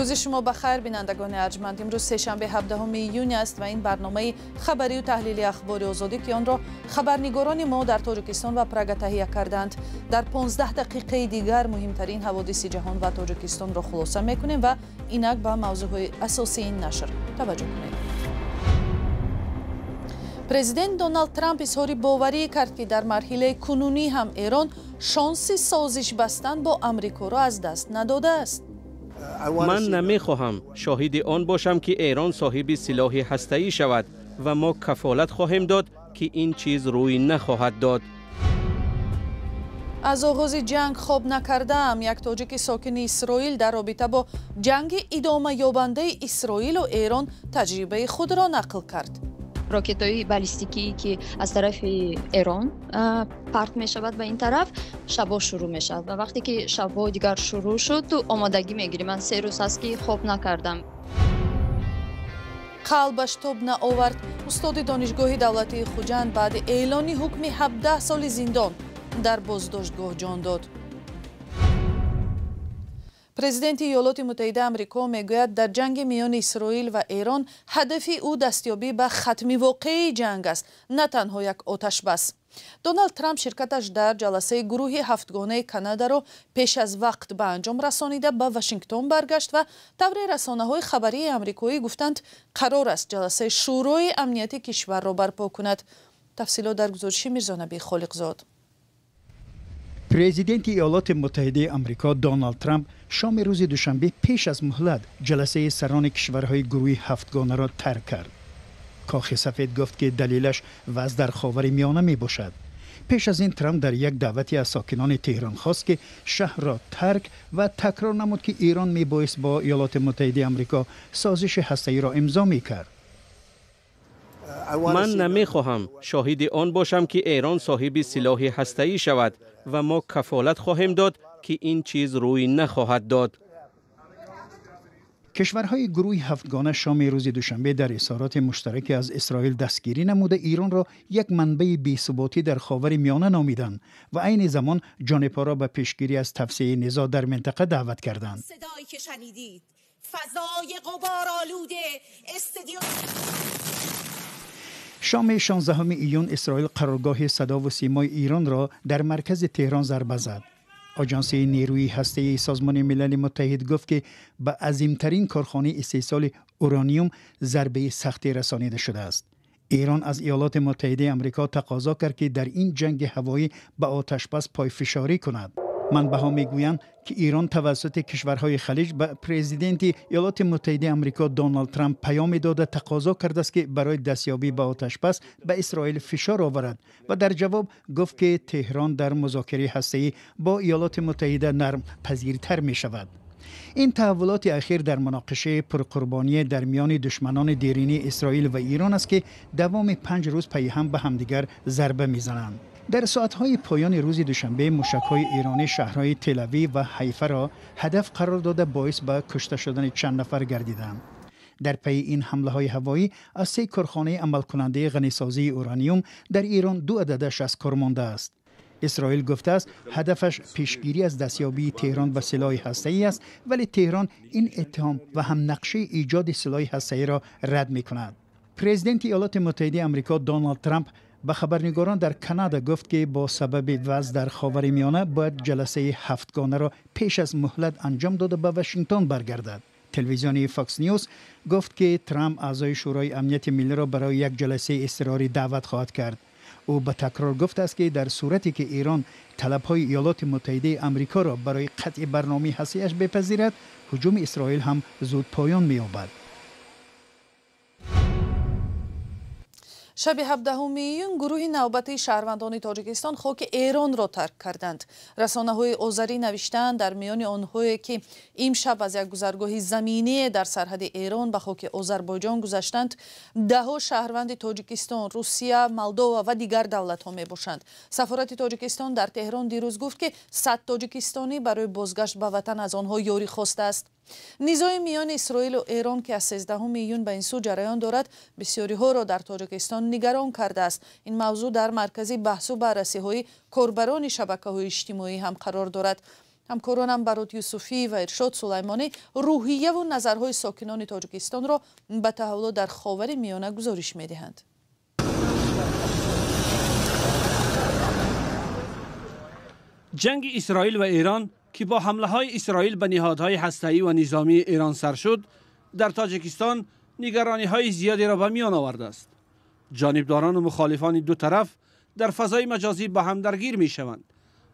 روز شما بخیر بینندگان ارجمند. امروز سه‌شنبه 17 ایون است و این برنامه خبری و تحلیلی اخبار آزادی که آن را خبرنگاران ما در تاجیکستان و پراگ تهیه کردند. در 15 دقیقه دیگر مهمترین حوادث جهان و تاجیکستان را خلاصه میکنیم و اینک به موضوعهای اساسی این نشر توجه کنید. پرزیدنت دونالد ترامپ اظهار باوری کرد که در مرحله کنونی هم ایران شانس سازش بستن با آمریکا را از دست نداده است. من نمیخواهم شاهد آن باشم که ایران صاحب سلاح هسته‌ای شود و ما کفالت خواهیم داد که این چیز روی نخواهد داد. از آغاز جنگ خواب نکردم. یک تاجیک ساکن اسرائیل در رابطه با جنگ ادامه یابنده اسرائیل و ایران تجربه خود را نقل کرد. راکت‌های بالستیکی که از طرف ایران پرت می شود به این طرف شبا شروع می شود و وقتی که شبا دیگر شروع شد تو آمادگی می گیری. من 3 روز هست که خواب نکردم. قلبش تاب نآورد. استاد دانشگاه دولتی خوجند بعد اعلان حکم 17 سال زندان در بازداشتگاه جان داد. پرزیدنت ایالات متحده آمریکا میگوید در جنگ میان اسرائیل و ایران هدف او دستیابی به ختم واقعی جنگ است، نه تنها یک آتش بس. دونالد ترامپ شرکتش در جلسه گروه هفتگانه کانادا را پیش از وقت به انجام رسانیده به واشنگتن برگشت و طور رسانه‌های خبری آمریکایی گفتند قرار است جلسه شورای امنیتی کشور را برپا کند. تفصیلات در گزارش میرزانبی خالقزاد. پرزیدنت ایالات متحده آمریکا دونالد ترامپ شام روز دوشنبه پیش از مهلت جلسه سران کشورهای گروه هفتگانه را ترک کرد. کاخ سفید گفت که دلیلش وضع در خاور میانه می باشد. پیش از این ترامپ در یک دعوتی از ساکنان تهران خواست که شهر را ترک و تکرار نمود که ایران می بایست با ایالات متحده آمریکا سازش هسته‌ای را امضا می کرد. من نمیخواهم شاهد آن باشم که ایران صاحب سلاح هسته‌ای شود و ما کفالت خواهیم داد که این چیز روی نخواهد داد. کشورهای گروه هفتگانه شام روز دوشنبه در اظهارات مشترکی از اسرائیل دستگیری نموده ایران را یک منبع بی‌ثباتی در خاور میانه نامیدند و عین زمان جانبها را به پیشگیری از توسعه نزاع در منطقه دعوت کردند. صدایی که شنیدید فضای غبارآلود استادیوم شام 16 ایون اسرائیل قرارگاه صدا و سیمای ایران را در مرکز تهران ضربه زد. آژانس نیروی هسته‌ای سازمان ملل متحد گفت که به عظیمترین کارخانه استحصال اورانیوم ضربه سختی رسانیده شده است. ایران از ایالات متحده آمریکا تقاضا کرد که در این جنگ هوایی به آتشبس پایفشاری کند. منبع‌ها میگویند که ایران توسط کشورهای خلیج به پرزیدنت ایالات متحده آمریکا دونالد ترامپ پیام داده تقاضا کرده است که برای دستیابی به آتشبس به اسرائیل فشار آورد و در جواب گفت که تهران در مذاکره هسته‌ای با ایالات متحده نرم پذیرتر می شود. این تحولات اخیر در مناقشه پرقربانی در میان دشمنان دیرینی اسرائیل و ایران است که دوام 5 روز پی هم به همدیگر ضربه میزنند. در ساعتهای پایان روز دوشنبه موشک‌های ایرانی شهرهای تل‌آویو و حیفا را هدف قرار داده باعث به کشته شدن چند نفر گردیدند. در پی این حمله‌های هوایی از 3 کارخانه عمل کننده غنیسازی اورانیوم در ایران 2 عددش از کار مانده است. اسرائیل گفته است هدفش پیشگیری از دستیابی تهران به سلاح هسته‌ای است، ولی تهران این اتهام و هم نقشه ایجاد سلاح هسته‌ای را رد می‌کند. پرزیدنت ایالات متحده آمریکا دونالد ترامپ به خبرنگاران در کانادا گفت که با سبب وضع در خاورمیانه باید جلسه هفتگانه را پیش از مهلت انجام داده به واشنگتن برگردد. تلویزیون فاکس نیوز گفت که ترامپ اعضای شورای امنیت ملی را برای یک جلسه اضطراری دعوت خواهد کرد. او به تکرار گفته است که در صورتی که ایران طلب‌های ایالات متحده آمریکا را برای قطع برنامه هسته‌ایش بپذیرد، هجوم اسرائیل هم زود پایان می‌یابد. شب 17 ایون گروه نوبتی شهروندان تاجیکستان خاک ایران را ترک کردند. رسانه‌های آذری نوشتند در میان آنهایی که امشب از یک گذرگاه زمینی در سرحد ایران به خاک آذربایجان گذشتند، 10 شهروند تاجیکستان، روسیه، مولداوا و دیگر دولت‌ها میباشند. سفارت تاجیکستان در تهران دیروز گفت که 100 تاجیکستانی برای بازگشت به وطن از آنها یاری خواسته است. نزاع میان اسرائیل و ایران که از 13 ایون به این سو جریان دارد، بسیاری ها را در تاجیکستان نگران کرده است. این موضوع در مرکز بحث و بررسی های کاربران شبکه‌های اجتماعی هم قرار دارد. ҳамкоронам Барот Юсуфӣ ва Иршод Сулаймонӣ рӯҳияву назарҳои сокинони Тоҷикистонро ба таҳаввулот дар ховари миёна гузориш медиҳанд. جنگ اسرائیل و ایران که با حمله‌های اسرائیل به نهادهای هسته‌ای و نظامی ایران سر شد، در تاجیکستان نگرانی‌های زیادی را به میان آورده است. جانبداران و مخالفان دو طرف در فضای مجازی با هم درگیر می‌شوند.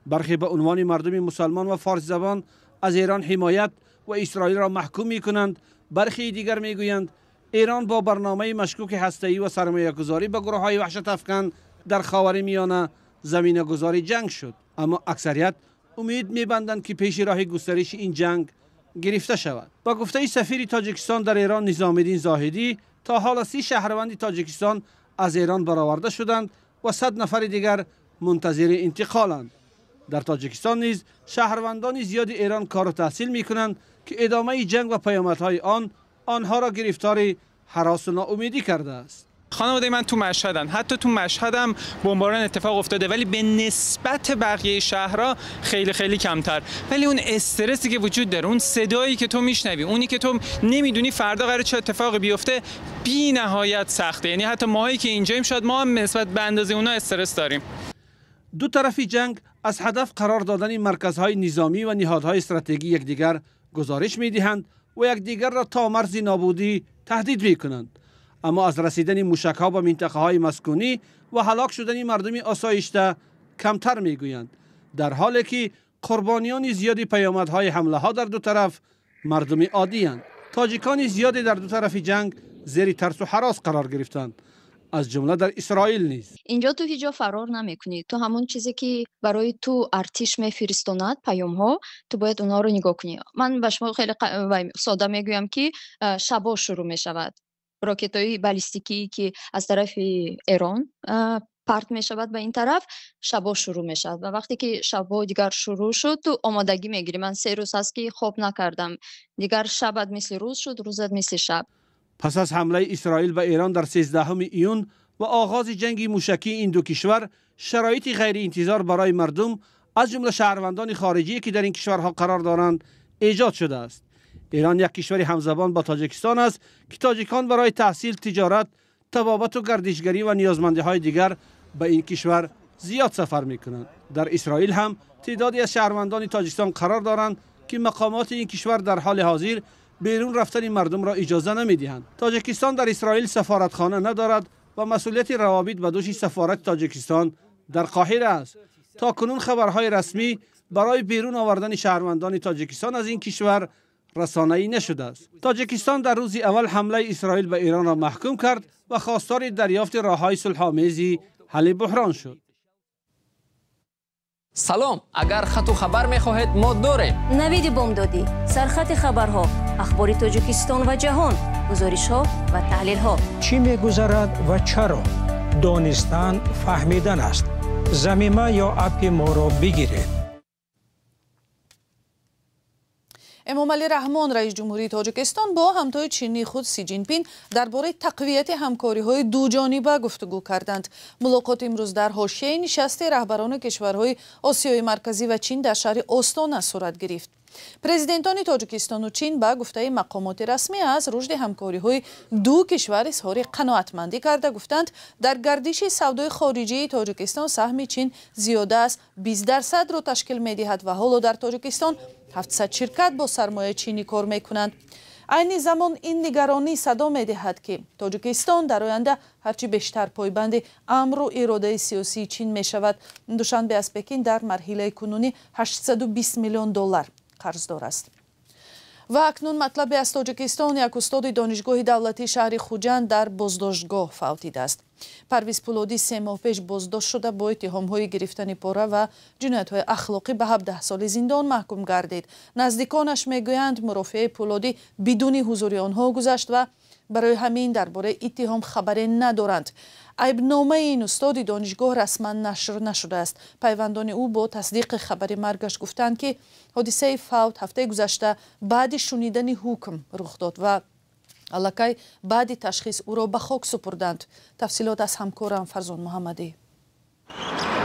برخی به عنوان مردم مسلمان و فارسی زبان از ایران حمایت و اسرائیل را محکوم می‌کنند. برخی دیگر می‌گویند ایران با برنامه مشکوک هسته‌ای و سرمایه‌گذاری به گروه‌های وحشت افکن در خاورمیانه زمینه‌گذاری جنگ شد. اما اکثریت امید می‌بندند که پیش راه گسترش این جنگ گرفته شود. با گفته سفیر تاجیکستان در ایران نظام‌الدین زاهدی، تا حالا 30 شهروند تاجیکستان از ایران برآورده شدند و 100 نفر دیگر منتظر انتقالند. در تاجیکستان نیز شهروندان زیادی ایران کار و تحصیل می‌کنند که ادامه جنگ و پیامدهای آنها را گرفتار هراس و ناامیدی کرده است. خانواده من تو مشهدن، حتی تو مشهدم بمباران اتفاق افتاده، ولی به نسبت بقیه شهرها خیلی کمتر. ولی اون استرسی که وجود داره، اون صدایی که تو میشنوی، اونی که تو نمیدونی فردا قراره چه اتفاقی بیفته، بی نهایت سخته. یعنی حتی ماهایی که اینجاییم شاید ما هم نسبت به اندازه اونا استرس داریم. دو طرف جنگ از هدف قرار دادن مرکزهای نظامی و نهادهای استراتژیکی یکدیگر گزارش می‌دهند و یکدیگر را تا مرز نابودی تهدید می‌کنند. اما از رسیدن موشک‌ها به منطقه‌های مسکونی و هلاک شدن مردم آسایشته کمتر می‌گویند، در حالی که قربانیان زیادی پیامدهای حمله‌ها در دو طرف مردم عادی اند. تاجیکان زیادی در دو طرف جنگ زیر ترس و هراس قرار گرفتند، از جمله در اسرائیل نیز. اینجا تو هیچ جا فرار نمی‌کنی. تو همون چیزی که برای تو ارتش میفرستوند پیام‌ها، تو باید اونها رو نگاه کنی. من به شما خیلی ساده میگویم که شبا شروع می‌شود. راکت‌های بالستیکی که از طرف ایران پرت می شود به این طرف، شبا شروع می شود و وقتی که شبا دیگر شروع شد تو آمادگی میگیری. من 3 روز هست که خواب نکردم، دیگر شبت مثل روز شد، روزت مثل شب. پس از حمله اسرائیل به ایران در 13 ایون و آغاز جنگ موشکی این دو کشور، شرایط غیر انتظار برای مردم از جمله شهروندان خارجی که در این کشورها قرار دارند ایجاد شده است. ایران یک کشور همزبان با تاجیکستان است که تاجیکان برای تحصیل، تجارت، طبابت و گردشگری و نیازمندی‌های دیگر به این کشور زیاد سفر می‌کنند. در اسرائیل هم تعدادی از شهروندان تاجیکستان قرار دارند که مقامات این کشور در حال حاضر بیرون رفتن مردم را اجازه نمی‌دهند. تاجیکستان در اسرائیل سفارتخانه ندارد و مسئولیت روابط به دوش سفارت تاجیکستان در قاهره است. تا کنون خبرهای رسمی برای بیرون آوردن شهروندان تاجیکستان از این کشور رسانه‌ای نشده است. تاجیکستان در روز اول حمله اسرائیل به ایران را محکوم کرد و خواستار دریافت راه‌های صلح‌آمیز حل بحران شد. سلام، اگر خط و خبر می‌خواهید ما داریم. نوید بامدادی، سرخط خبرها، اخبار تاجیکستان و جهان، گزارش‌ها و تحلیل‌ها. چی می‌گذرد و چرا؟ دانستن فهمیدن است. زمینه یا اپ ما را بگیرید. امامعلی رحمان رئیس جمهوری تاجیکستان با همتای چینی خود سی جین پین درباره تقویت همکاری‌های دوجانبه گفتگو کردند. ملاقات امروز در حاشیه نشست رهبران کشورهای آسیای مرکزی و چین در شهر آستانه صورت گرفت. پرزیدنتان تاجیکستان و چین با گفته مقامات رسمی از رشد همکاری‌های دو کشور اظهار قناعتمندی کرده گفتند در گردش سودای خارجی تاجیکستان سهم چین زیاده از 20% را تشکیل می‌دهد و حالا در تاجیکستان 700 شرکت با سرمایه چینی کار می‌کنند. عین زمان این نگرانی صدا می‌دهد که تاجیکستان در آینده هرچی بیشتر پایبند امر و اراده سیاسی چین می‌شود. دوشنبه از پکین در مرحله کنونی 820 میلیون دلار قرضدار است. و اکنون مطلب از تاجیکستان، یک استاد دانشگاه دولتی شهر خوجند در بازداشتگاه فوتیده است. پرویز پولادی 3 ماه پیش بازداشت شده با اتهام‌های گرفتن پاره و جنایت‌های اخلاقی به 17 سال زندان محکوم گردید. نزدیکانش میگویند مرافعه پولادی بدون حضور آنها گذشت و برای همین درباره اتهام خبری ندارند. عیبنامه این استاد دانشگاه رسما نشر نشده است. پیوندان او با تصدیق خبر مرگش گفتند که حادثه فوت هفته گذشته بعد شنیدن حکم رخ داد و الکی بعد تشخیص او را به خاک سپردند. تفصیلات از همکارم فرزان محمدی.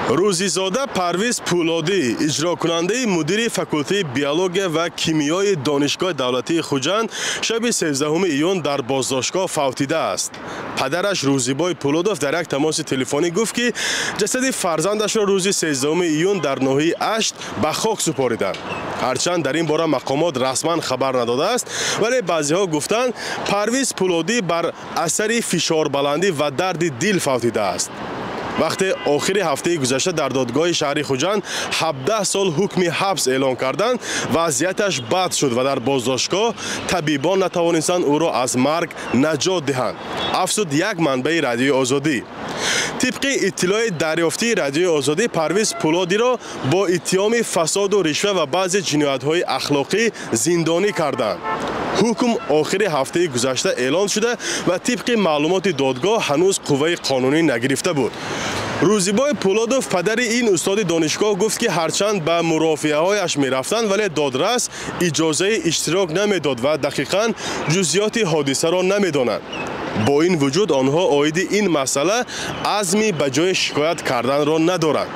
روزیزاده پرویز پولادی اجرا کننده مدیر فاکولته بیولوژی و کیمیای دانشگاه دولتی خوجند شب 13 ایون در بازداشتگاه فوتیده است. پدرش روزیبای پولادوف در یک تماس تلفنی گفت که جسد فرزندش را روز 13 ایون در ناحیه اشت به خاک سپاریدند. هرچند در این باره مقامات رسما خبر نداده است، ولی بعضی‌ها گفتند پرویز پولادی بر اثر فشار بلندی و درد دل فوتیده است. وقتی آخر هفته گذشته در دادگاه شهری خوجند 17 سال حکم حبس اعلام کردند، وضعیتش بد شد و در بازداشتگاه طبیبان نتوانستند او را از مرگ نجات دهند، افزود یک منبع رادیو آزادی. طبق اطلاع دریافتی رادیو آزادی، پرویز پولادی را با اتهام فساد و رشوه و بعضی جنایت‌های اخلاقی زندانی کردند. حکم آخر هفته گذشته اعلان شده و طبق معلومات دادگاه هنوز قوه قانونی نگرفته بود. روزیبای پولادوف پدر این استاد دانشگاه گفت که هرچند به مرافعه هایش می رفتند ولی دادرس اجازه اشتراک نمیداد و دقیقاً جزئیات حادثه را نمیدانند. با این وجود آنها عاید این مسئله عزمی به جای شکایت کردن را ندارند.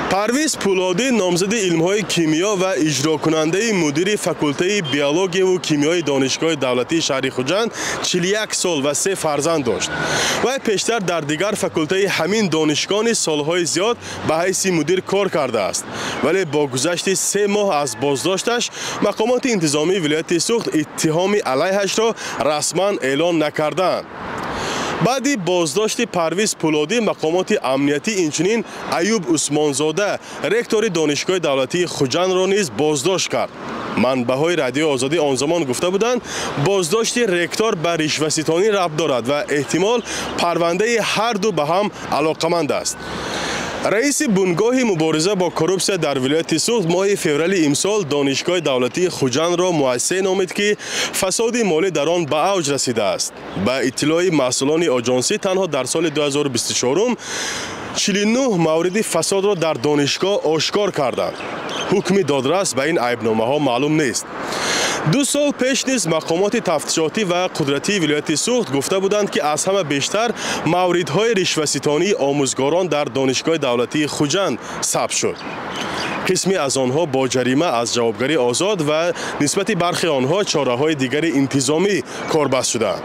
پرویز پولادی نامزد علم‌های کیمیا و اجرا کننده مدیر فاکولته بیولوژی و کیمیای دانشگاه دولتی شهری خوجند 41 سال و 3 فرزند داشت. و پیشتر در دیگر فاکولته همین دانشگاه سالهای زیاد به حیث مدیر کار کرده است. ولی با گذشت 3 ماه از بازداشتش مقامات انتظامی ولایت سوخت اتهام علیهش را رسما اعلان نکردند. بعد بازداشت پرویز پولادی مقامات امنیتی اینچنین ایوب عثمانزاده رکتور دانشگاه دولتی خوجند را نیز بازداشت کرد. منبع‌های رادیو آزادی آن زمان گفته بودند بازداشت رکتور به رشوه‌ستانی ربط دارد و احتمال پرونده هر دو به هم علاقمند است. رئیس بنگاه مبارزه با کروپسیا در ولایت سوخت ماه فوریه امسال دانشگاه دولتی خوجند را مؤسسه نامید که فساد مالی در آن به اوج رسیده است. به اطلاع مسئولان آژانسی تنها در سال 2024 49 مورد فساد را در دانشگاه آشکار کردند. حکم دادرس به این عیبنامه ها معلوم نیست. 2 سال پیش نیز مقامات تفتیشاتی و قدرتی ولایت سوخت گفته بودند که از همه بیشتر موردهای رشوه‌ستانی آموزگاران در دانشگاه دولتی خوجند ثبت شد. قسمی از آنها با جریمه از جوابگری آزاد و نسبت برخی آنها چاره‌های دیگر انتظامی کاربست شدند.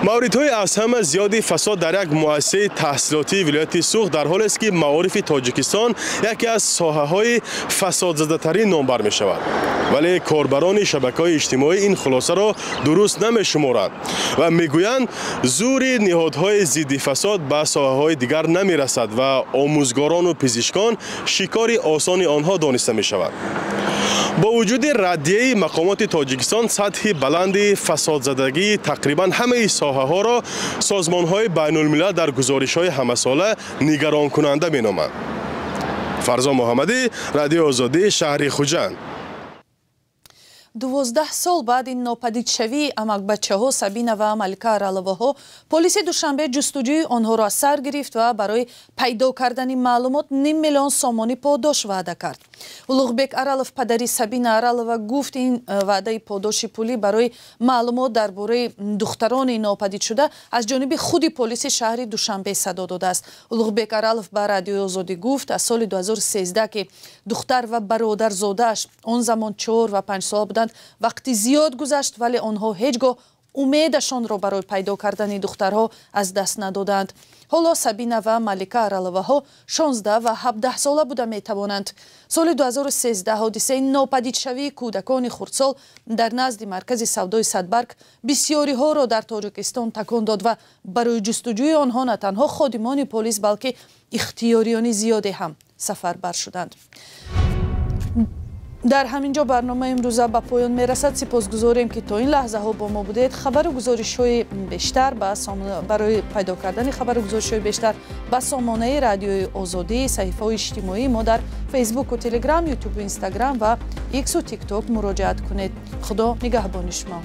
موردهای از همه زیادی فساد در یک مؤسسه تحصیلاتی ولایت سوخت در حالی است که معارف تاجیکستان یکی از ساحه‌های فسادزده‌ترین نامبر می شود. ولی کاربران شبکه‌های اجتماعی این خلاصه را درست نمی‌شمارند و میگویند زور نهادهای ضد فساد به ساحه‌های دیگر نمی‌رسد و آموزگاران و پزشکان شکار آسان آنها دانسته می‌شود. با وجود ردیه مقامات تاجیکستان، سطح بلند فسادزدگی تقریبا همه ساحه‌ها را سازمان‌های بین‌الملل در گزارش‌های همه‌ساله نگران کننده می‌نامند. فرزا محمدی، رادیو آزادی، شهر خوجند. 12 сол баъди нопадидшавии амакбачаҳо Сабина ва Малика Араловаҳо полиси душанбе ҷустуҷӯи онҳоро аз сар гирифт ва барои пайдо кардани маълумот 5 миллион сомони подош ваъда кард. Улуғбек Аралов падари Сабина Аралова гуфт ин ваъдаи подоши пулӣ барои маълумот дар бораи духтарони нопадидшуда аз ҷониби худи полиси шаҳри Душанбе садо додааст. Улуғбек Аралов ба Радиои Озодӣ гуфт аз соли 2013 ки духтар ва бародарзодааш он замон 4 ва 5 сол буданд, вақти зиёд гузашт, вале онҳо ҳеҷ гоҳ умедашонро барои пайдо кардани духтарҳо аз даст надоданд. ҳоло Сабина ва Малика Араловаҳо 16 ва 17 сола буда метавонанд. соли 2013 ҳодисаи нопадидшавии кӯдакони хурдсол дар назди маркази савдои Садбарг бисёриҳоро дар Тоҷикистон такон дод ва барои ҷустуҷӯи онҳо на танҳо ходимони полис, балки ихтиёриёни зиёде ҳам сафарбар шуданд. дар ҳамин ҷо барномаи имрӯза ба поён мерасад. сипосгузорем ки то ин лаҳзаҳо бо мо будед. хабару гузоришҳои бештар барои пайдо кардани хабару гузоришҳои бештар ба сомонаи Радиои Озодӣ, саҳифаҳои иҷтимоӣ мо дар фейсбуку телеграм, ютубу инстаграм ва иксу тикток муроҷиат кунед. худо нигаҳбони шумо.